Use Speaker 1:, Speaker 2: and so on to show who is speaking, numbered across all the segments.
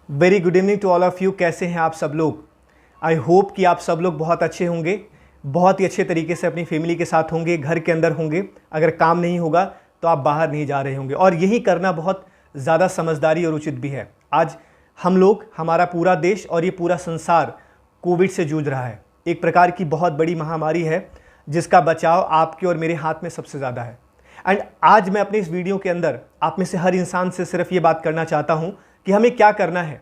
Speaker 1: Very good evening to all of you. कैसे हैं आप सब लोग? आई होप कि आप सब लोग बहुत अच्छे होंगे, बहुत ही अच्छे तरीके से अपनी फैमिली के साथ होंगे, घर के अंदर होंगे। अगर काम नहीं होगा तो आप बाहर नहीं जा रहे होंगे, और यही करना बहुत ज़्यादा समझदारी और उचित भी है। आज हम लोग, हमारा पूरा देश और ये पूरा संसार कोविड से जूझ रहा है। एक प्रकार की बहुत बड़ी महामारी है जिसका बचाव आपके और मेरे हाथ में सबसे ज़्यादा है। एंड आज मैं अपने इस वीडियो के अंदर आप में से हर इंसान से सिर्फ ये बात करना चाहता हूँ कि हमें क्या करना है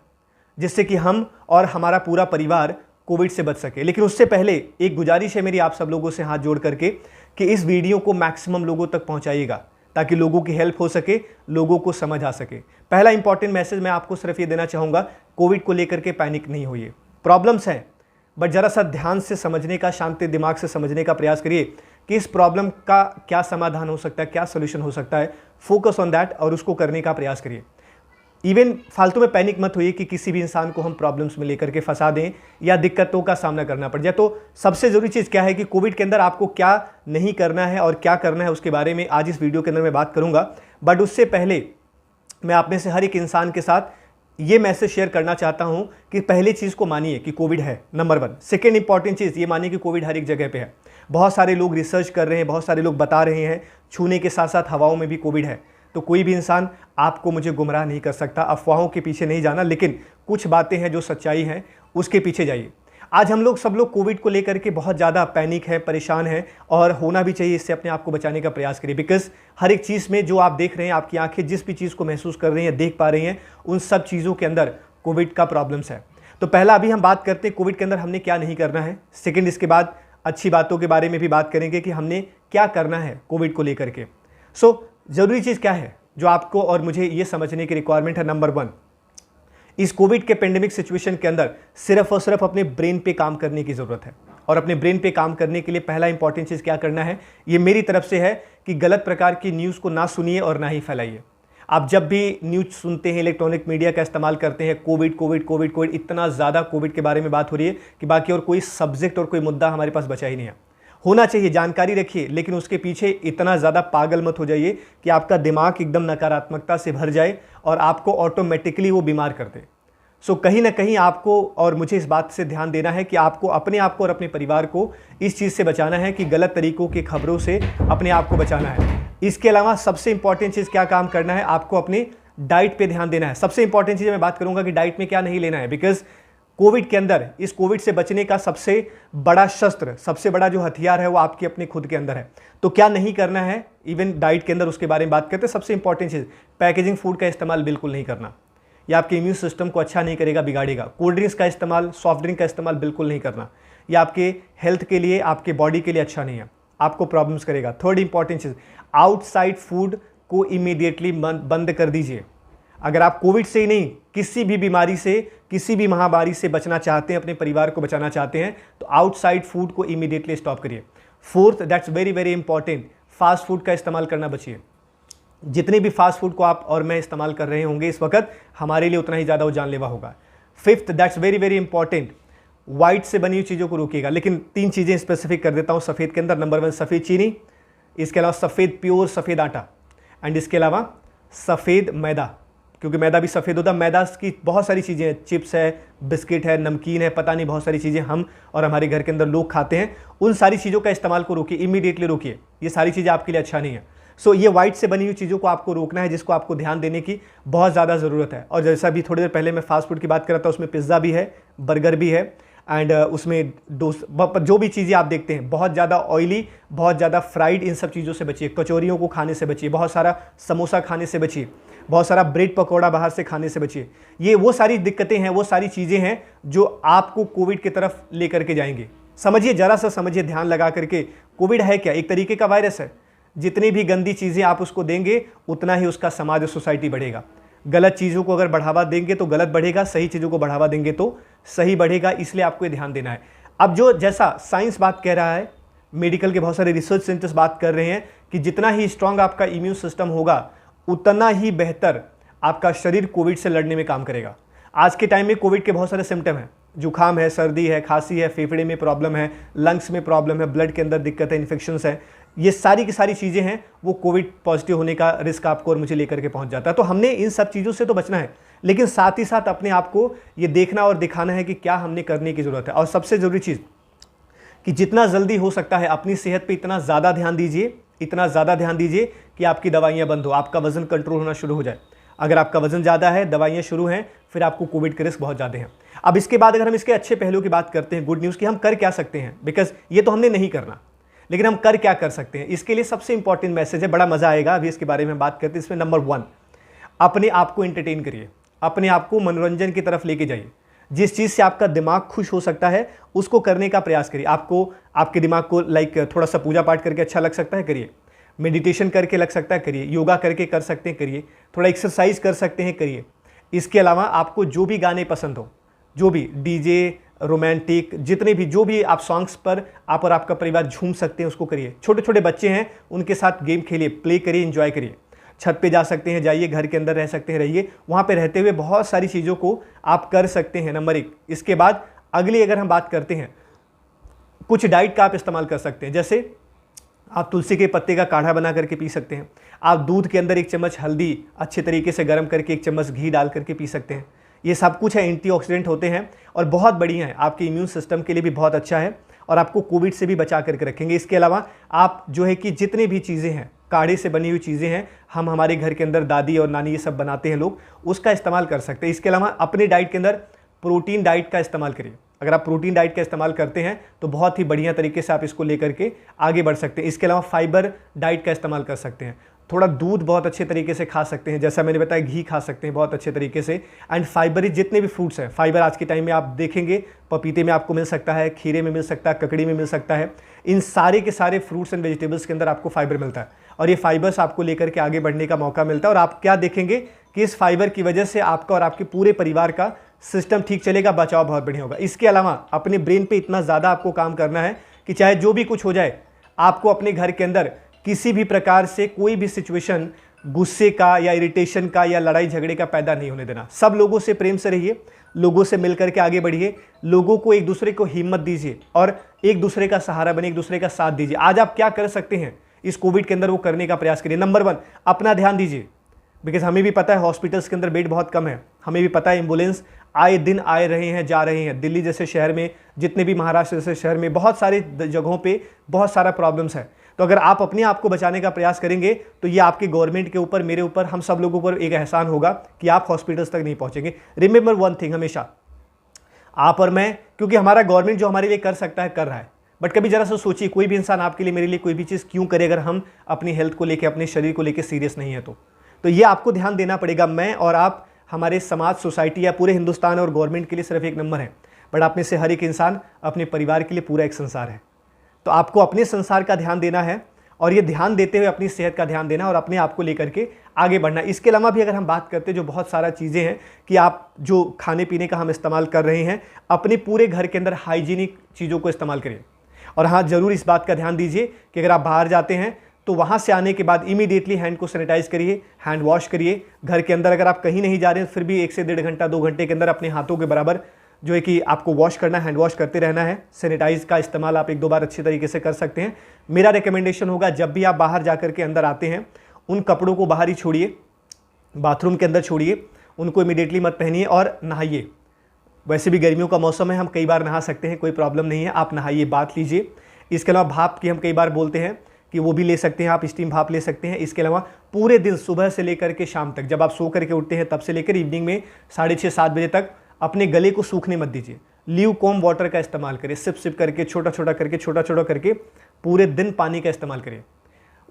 Speaker 1: जिससे कि हम और हमारा पूरा परिवार कोविड से बच सके। लेकिन उससे पहले एक गुजारिश है मेरी आप सब लोगों से हाथ जोड़ करके कि इस वीडियो को मैक्सिमम लोगों तक पहुंचाइएगा ताकि लोगों की हेल्प हो सके, लोगों को समझ आ सके। पहला इंपॉर्टेंट मैसेज मैं आपको सिर्फ ये देना चाहूँगा, कोविड को लेकर के पैनिक नहीं होइए। प्रॉब्लम्स हैं बट ज़रा सा ध्यान से समझने का, शांति दिमाग से समझने का प्रयास करिए कि इस प्रॉब्लम का क्या समाधान हो सकता है, क्या सोल्यूशन हो सकता है। फोकस ऑन दैट और उसको करने का प्रयास करिए। इवन फालतू में पैनिक मत होइए कि किसी भी इंसान को हम प्रॉब्लम्स में लेकर के फंसा दें या दिक्कतों का सामना करना पड़ जाए। तो सबसे ज़रूरी चीज़ क्या है कि कोविड के अंदर आपको क्या नहीं करना है और क्या करना है, उसके बारे में आज इस वीडियो के अंदर मैं बात करूंगा। बट उससे पहले मैं आप में से हर एक इंसान के साथ ये मैसेज शेयर करना चाहता हूं कि पहली चीज़ को मानिए कि कोविड है, नंबर 1। सेकेंड इंपॉर्टेंट चीज़ ये मानिए कि कोविड हर एक जगह पे है। बहुत सारे लोग रिसर्च कर रहे हैं, बहुत सारे लोग बता रहे हैं, छूने के साथ साथ हवाओं में भी कोविड है। तो कोई भी इंसान आपको मुझे गुमराह नहीं कर सकता। अफवाहों के पीछे नहीं जाना, लेकिन कुछ बातें हैं जो सच्चाई हैं उसके पीछे जाइए। आज हम लोग सब लोग कोविड को लेकर के बहुत ज़्यादा पैनिक है, परेशान है, और होना भी चाहिए। इससे अपने आप को बचाने का प्रयास करिए। बिकॉज हर एक चीज़ में जो आप देख रहे हैं, आपकी आंखें जिस भी चीज़ को महसूस कर रही हैं, देख पा रही हैं, उन सब चीज़ों के अंदर कोविड का प्रॉब्लम्स है। तो पहला अभी हम बात करते हैं कोविड के अंदर हमने क्या नहीं करना है। सेकेंड, इसके बाद अच्छी बातों के बारे में भी बात करेंगे कि हमने क्या करना है कोविड को लेकर के। ज़रूरी चीज़ क्या है जो आपको और मुझे ये समझने की रिक्वायरमेंट है। नंबर 1, इस कोविड के पेंडेमिक सिचुएशन के अंदर सिर्फ और सिर्फ अपने ब्रेन पे काम करने की ज़रूरत है। और अपने ब्रेन पे काम करने के लिए पहला इंपॉर्टेंट चीज़ क्या करना है, ये मेरी तरफ से है कि गलत प्रकार की न्यूज़ को ना सुनिए और ना ही फैलाइए। आप जब भी न्यूज़ सुनते हैं, इलेक्ट्रॉनिक मीडिया का इस्तेमाल करते हैं, कोविड कोविड कोविड कोविड, इतना ज़्यादा कोविड के बारे में बात हो रही है कि बाकी और कोई सब्जेक्ट और कोई मुद्दा हमारे पास बचा ही नहीं है। होना चाहिए, जानकारी रखिए, लेकिन उसके पीछे इतना ज़्यादा पागल मत हो जाइए कि आपका दिमाग एकदम नकारात्मकता से भर जाए और आपको ऑटोमेटिकली वो बीमार कर दे। कहीं ना कहीं आपको और मुझे इस बात से ध्यान देना है कि आपको अपने आप को और अपने परिवार को इस चीज़ से बचाना है कि गलत तरीकों की खबरों से अपने आप को बचाना है। इसके अलावा सबसे इंपॉर्टेंट चीज़ क्या काम करना है, आपको अपने डाइट पे ध्यान देना है। सबसे इंपॉर्टेंट चीज़ मैं बात करूंगा कि डाइट में क्या नहीं लेना है। बिकॉज कोविड के अंदर, इस कोविड से बचने का सबसे बड़ा शस्त्र, सबसे बड़ा जो हथियार है वो आपके अपने खुद के अंदर है। तो क्या नहीं करना है इवन डाइट के अंदर, उसके बारे में बात करते हैं। सबसे इंपॉर्टेंट चीज़, पैकेजिंग फूड का इस्तेमाल बिल्कुल नहीं करना। यह आपके इम्यून सिस्टम को अच्छा नहीं करेगा, बिगाड़ेगा। कोल्ड ड्रिंक्स का इस्तेमाल, सॉफ्ट ड्रिंक का इस्तेमाल बिल्कुल नहीं करना। यह आपके हेल्थ के लिए, आपके बॉडी के लिए अच्छा नहीं है, आपको प्रॉब्लम्स करेगा। थर्ड इंपॉर्टेंट चीज़, आउटसाइड फूड को इमीडिएटली बंद कर दीजिए। अगर आप कोविड से ही नहीं, किसी भी बीमारी से, किसी भी महामारी से बचना चाहते हैं, अपने परिवार को बचाना चाहते हैं, तो आउटसाइड फूड को इमीडिएटली स्टॉप करिए। Fourth, that's very very important, fast food का इस्तेमाल करना बचिए। जितने भी फास्ट फूड को आप और मैं इस्तेमाल कर रहे होंगे इस वक्त, हमारे लिए उतना ही ज़्यादा वो जानलेवा होगा। Fifth, that's very very important, white से बनी हुई चीज़ों को रोकिएगा। लेकिन 3 चीज़ें स्पेसिफिक कर देता हूँ सफ़ेद के अंदर। नंबर 1, सफ़ेद चीनी, इसके अलावा सफ़ेद प्योर सफ़ेद आटा, एंड इसके अलावा सफ़ेद मैदा, क्योंकि मैदा भी सफ़ेद होता है। मैदा की बहुत सारी चीज़ें हैं, चिप्स है, बिस्किट है, नमकीन है, पता नहीं बहुत सारी चीज़ें हम और हमारे घर के अंदर लोग खाते हैं। उन सारी चीज़ों का इस्तेमाल को रोकिए, इमीडिएटली रोकिए। ये सारी चीज़ें आपके लिए अच्छा नहीं है। ये व्हाइट से बनी हुई चीज़ों को आपको रोकना है, जिसको आपको ध्यान देने की बहुत ज़्यादा ज़रूरत है। और जैसा भी थोड़ी देर पहले मैं फास्ट फूड की बात कर रहा था, उसमें पिज़्ज़ा भी है, बर्गर भी है, एंड उसमें जो भी चीज़ें आप देखते हैं बहुत ज़्यादा ऑयली, बहुत ज़्यादा फ्राइड, इन सब चीज़ों से बचिए। कचौरियों को खाने से बचिए, बहुत सारा समोसा खाने से बचिए, बहुत सारा ब्रेड पकौड़ा बाहर से खाने से बचिए। ये वो सारी दिक्कतें हैं, वो सारी चीज़ें हैं जो आपको कोविड की तरफ लेकर के जाएंगे। समझिए, जरा सा समझिए, ध्यान लगा करके। कोविड है क्या? एक तरीके का वायरस है। जितनी भी गंदी चीज़ें आप उसको देंगे, उतना ही उसका समाज और सोसाइटी बढ़ेगा। गलत चीज़ों को अगर बढ़ावा देंगे तो गलत बढ़ेगा, सही चीज़ों को बढ़ावा देंगे तो सही बढ़ेगा। इसलिए आपको ये ध्यान देना है। अब जो जैसा साइंस बात कह रहा है, मेडिकल के बहुत सारे रिसर्च सेंटर्स बात कर रहे हैं कि जितना ही स्ट्रांग आपका इम्यून सिस्टम होगा, उतना ही बेहतर आपका शरीर कोविड से लड़ने में काम करेगा। आज के टाइम में कोविड के बहुत सारे सिम्टम हैं, जुकाम है, सर्दी है, खांसी है, फेफड़े में प्रॉब्लम है, लंग्स में प्रॉब्लम है, ब्लड के अंदर दिक्कत है, इन्फेक्शंस है। ये सारी की सारी चीज़ें हैं, वो कोविड पॉजिटिव होने का रिस्क आपको और मुझे लेकर के पहुंच जाता है। तो हमने इन सब चीज़ों से तो बचना है, लेकिन साथ ही साथ अपने आप को ये देखना और दिखाना है कि क्या हमने करने की ज़रूरत है। और सबसे ज़रूरी चीज़ कि जितना जल्दी हो सकता है अपनी सेहत पे इतना ज़्यादा ध्यान दीजिए, इतना ज़्यादा ध्यान दीजिए कि आपकी दवाइयाँ बंद हो, आपका वज़न कंट्रोल होना शुरू हो जाए। अगर आपका वज़न ज़्यादा है, दवाइयाँ शुरू हैं, फिर आपको कोविड के रिस्क बहुत ज़्यादा हैं। अब इसके बाद अगर हम इसके अच्छे पहलू की बात करते हैं, गुड न्यूज़ कि हम कर क्या सकते हैं, बिकॉज ये तो हमने नहीं करना, लेकिन हम कर क्या कर सकते हैं, इसके लिए सबसे इंपॉर्टेंट मैसेज है, बड़ा मज़ा आएगा अभी इसके बारे में बात करते हैं। इसमें नंबर 1, अपने आप को एंटरटेन करिए, अपने आप को मनोरंजन की तरफ लेके जाइए। जिस चीज़ से आपका दिमाग खुश हो सकता है उसको करने का प्रयास करिए। आपको आपके दिमाग को थोड़ा सा पूजा पाठ करके अच्छा लग सकता है, करिए। मेडिटेशन करके लग सकता है, करिए। योगा करके कर सकते हैं, करिए। थोड़ा एक्सरसाइज कर सकते हैं, करिए। इसके अलावा आपको जो भी गाने पसंद हो, जो भी डीजे, रोमांटिक, जितने भी जो भी आप सॉन्ग्स पर आप और आपका परिवार झूम सकते हैं उसको करिए। छोटे छोटे बच्चे हैं उनके साथ गेम खेलिए, प्ले करिए, एंजॉय करिए। छत पे जा सकते हैं, जाइए, घर के अंदर रह सकते हैं, रहिए। वहाँ पे रहते हुए बहुत सारी चीज़ों को आप कर सकते हैं, नंबर 1। इसके बाद अगली अगर हम बात करते हैं, कुछ डाइट का आप इस्तेमाल कर सकते हैं। जैसे आप तुलसी के पत्ते का काढ़ा बना करके पी सकते हैं। आप दूध के अंदर 1 चम्मच हल्दी अच्छे तरीके से गर्म करके 1 चम्मच घी डाल करके पी सकते हैं। ये सब कुछ है, एंटीऑक्सीडेंट होते हैं और बहुत बढ़िया है, आपके इम्यून सिस्टम के लिए भी बहुत अच्छा है और आपको कोविड से भी बचा करके रखेंगे। इसके अलावा आप जो है कि जितनी भी चीज़ें हैं, काढ़े से बनी हुई चीज़ें हैं, हम हमारे घर के अंदर दादी और नानी ये सब बनाते हैं लोग, उसका इस्तेमाल कर सकते हैं। इसके अलावा अपने डाइट के अंदर प्रोटीन डाइट का इस्तेमाल करिए। अगर आप प्रोटीन डाइट का इस्तेमाल करते हैं तो बहुत ही बढ़िया तरीके से आप इसको लेकर के आगे बढ़ सकते हैं। इसके अलावा फाइबर डाइट का इस्तेमाल कर सकते हैं। थोड़ा दूध बहुत अच्छे तरीके से खा सकते हैं, जैसा मैंने बताया, घी खा सकते हैं बहुत अच्छे तरीके से। एंड फाइबर जितने भी फ्रूट्स हैं, फाइबर आज के टाइम में आप देखेंगे पपीते में आपको मिल सकता है, खीरे में मिल सकता है, ककड़ी में मिल सकता है। इन सारे के सारे फ्रूट्स एंड वेजिटेबल्स के अंदर आपको फाइबर मिलता है और ये फाइबर्स आपको लेकर के आगे बढ़ने का मौका मिलता है। और आप क्या देखेंगे कि इस फाइबर की वजह से आपका और आपके पूरे परिवार का सिस्टम ठीक चलेगा, बचाव बहुत बढ़िया होगा। इसके अलावा अपने ब्रेन पे इतना ज़्यादा आपको काम करना है कि चाहे जो भी कुछ हो जाए, आपको अपने घर के अंदर किसी भी प्रकार से कोई भी सिचुएशन गुस्से का या इरिटेशन का या लड़ाई झगड़े का पैदा नहीं होने देना। सब लोगों से प्रेम से रहिए, लोगों से मिलकर के आगे बढ़िए, लोगों को एक दूसरे को हिम्मत दीजिए और एक दूसरे का सहारा बने, एक दूसरे का साथ दीजिए। आज आप क्या कर सकते हैं इस कोविड के अंदर, वो करने का प्रयास करिए। नंबर 1, अपना ध्यान दीजिए, बिकॉज हमें भी पता है हॉस्पिटल्स के अंदर बेड बहुत कम है। हमें भी पता है एम्बुलेंस आए दिन आए रहे हैं, जा रहे हैं। दिल्ली जैसे शहर में, जितने भी महाराष्ट्र जैसे शहर में, बहुत सारे जगहों पे बहुत सारा प्रॉब्लम्स है। तो अगर आप अपने आप को बचाने का प्रयास करेंगे तो ये आपके गवर्नमेंट के ऊपर, मेरे ऊपर, हम सब लोगों पर एक एहसान होगा कि आप हॉस्पिटल्स तक नहीं पहुंचेंगे। रिमेंबर 1 थिंग, हमेशा आप और मैं, क्योंकि हमारा गवर्नमेंट जो हमारे लिए कर सकता है कर रहा है, बट कभी जरा सा सोचिए, कोई भी इंसान आपके लिए, मेरे लिए कोई भी चीज़ क्यों करे अगर हम अपनी हेल्थ को लेकर, अपने शरीर को लेकर सीरियस नहीं है तो ये आपको ध्यान देना पड़ेगा। मैं और आप हमारे समाज, सोसाइटी या पूरे हिंदुस्तान और गवर्नमेंट के लिए सिर्फ एक नंबर है, बट आप में से हर एक इंसान अपने परिवार के लिए पूरा एक संसार है। तो आपको अपने संसार का ध्यान देना है और ये ध्यान देते हुए अपनी सेहत का ध्यान देना और अपने आप को लेकर के आगे बढ़ना। इसके अलावा भी अगर हम बात करते हैं, जो बहुत सारा चीज़ें हैं कि आप जो खाने पीने का हम इस्तेमाल कर रहे हैं, अपने पूरे घर के अंदर हाइजीनिक चीज़ों को इस्तेमाल करिए। और हाँ, ज़रूर इस बात का ध्यान दीजिए कि अगर आप बाहर जाते हैं तो वहाँ से आने के बाद इमीडिएटली हैंड को सैनिटाइज करिए, हैंड वॉश करिए। घर के अंदर अगर आप कहीं नहीं जा रहे हैं फिर भी 1 से 1.5 घंटा, 2 घंटे के अंदर अपने हाथों के बराबर जो है कि आपको वॉश करना, हैंड वॉश करते रहना है। सैनिटाइज का इस्तेमाल आप 1-2 बार अच्छे तरीके से कर सकते हैं। मेरा रिकमेंडेशन होगा, जब भी आप बाहर जा कर के अंदर आते हैं, उन कपड़ों को बाहर ही छोड़िए, बाथरूम के अंदर छोड़िए, उनको इमीडिएटली मत पहनिए और नहाइए। वैसे भी गर्मियों का मौसम है, हम कई बार नहा सकते हैं, कोई प्रॉब्लम नहीं है, आप नहाइए, बात लीजिए। इसके अलावा भाप की हम कई बार बोलते हैं कि वो भी ले सकते हैं, आप स्टीम भाप ले सकते हैं। इसके अलावा पूरे दिन, सुबह से लेकर के शाम तक, जब आप सो करके उठते हैं तब से लेकर इवनिंग में 6:30-7 बजे तक अपने गले को सूखने मत दीजिए। ल्यू कॉम वाटर का इस्तेमाल करिए, सिप सिप करके, छोटा छोटा करके पूरे दिन पानी का इस्तेमाल करिए।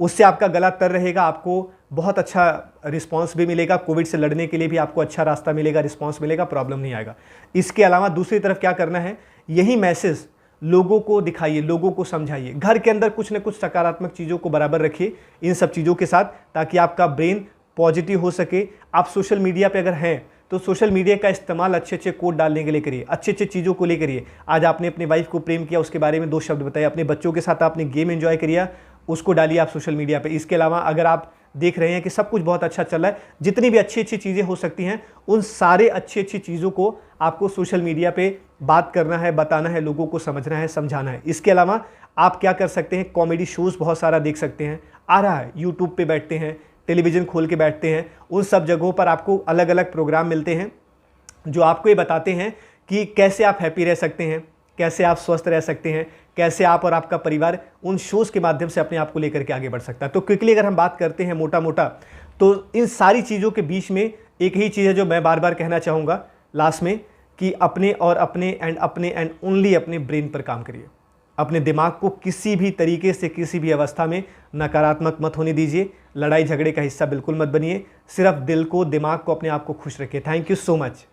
Speaker 1: उससे आपका गला तर रहेगा, आपको बहुत अच्छा रिस्पांस भी मिलेगा, कोविड से लड़ने के लिए भी आपको अच्छा रास्ता मिलेगा, रिस्पांस मिलेगा, प्रॉब्लम नहीं आएगा। इसके अलावा दूसरी तरफ क्या करना है, यही मैसेज लोगों को दिखाइए, लोगों को समझाइए। घर के अंदर कुछ न कुछ सकारात्मक चीज़ों को बराबर रखिए इन सब चीज़ों के साथ, ताकि आपका ब्रेन पॉजिटिव हो सके। आप सोशल मीडिया पे अगर हैं तो सोशल मीडिया का इस्तेमाल अच्छे कोड डालने के लिए करिए, अच्छे चीज़ों को लेकर करिए। आज आपने अपनी वाइफ को प्रेम किया, उसके बारे में 2 शब्द बताए। अपने बच्चों के साथ आपने गेम एंजॉय किया, उसको डालिए आप सोशल मीडिया पे। इसके अलावा अगर आप देख रहे हैं कि सब कुछ बहुत अच्छा चल रहा है, जितनी भी अच्छी चीज़ें हो सकती हैं, उन सारे अच्छी चीज़ों को आपको सोशल मीडिया पे बात करना है, बताना है, लोगों को समझना है, समझाना है। इसके अलावा आप क्या कर सकते हैं, कॉमेडी शोज़ बहुत सारा देख सकते हैं, आ रहा है यूट्यूब पे बैठते हैं, टेलीविज़न खोल के बैठते हैं, उन सब जगहों पर आपको अलग अलग प्रोग्राम मिलते हैं जो आपको ये बताते हैं कि कैसे आप हैप्पी रह सकते हैं, कैसे आप स्वस्थ रह सकते हैं, कैसे आप और आपका परिवार उन शोज़ के माध्यम से अपने आप को लेकर के आगे बढ़ सकता है। तो क्विकली अगर हम बात करते हैं मोटा मोटा, तो इन सारी चीज़ों के बीच में एक ही चीज़ है जो मैं बार बार कहना चाहूँगा लास्ट में, कि अपने एंड ओनली अपने ब्रेन पर काम करिए। अपने दिमाग को किसी भी तरीके से किसी भी अवस्था में नकारात्मक मत होने दीजिए, लड़ाई झगड़े का हिस्सा बिल्कुल मत बनिए, सिर्फ दिल को, दिमाग को, अपने आप को खुश रखिए। Thank you so much.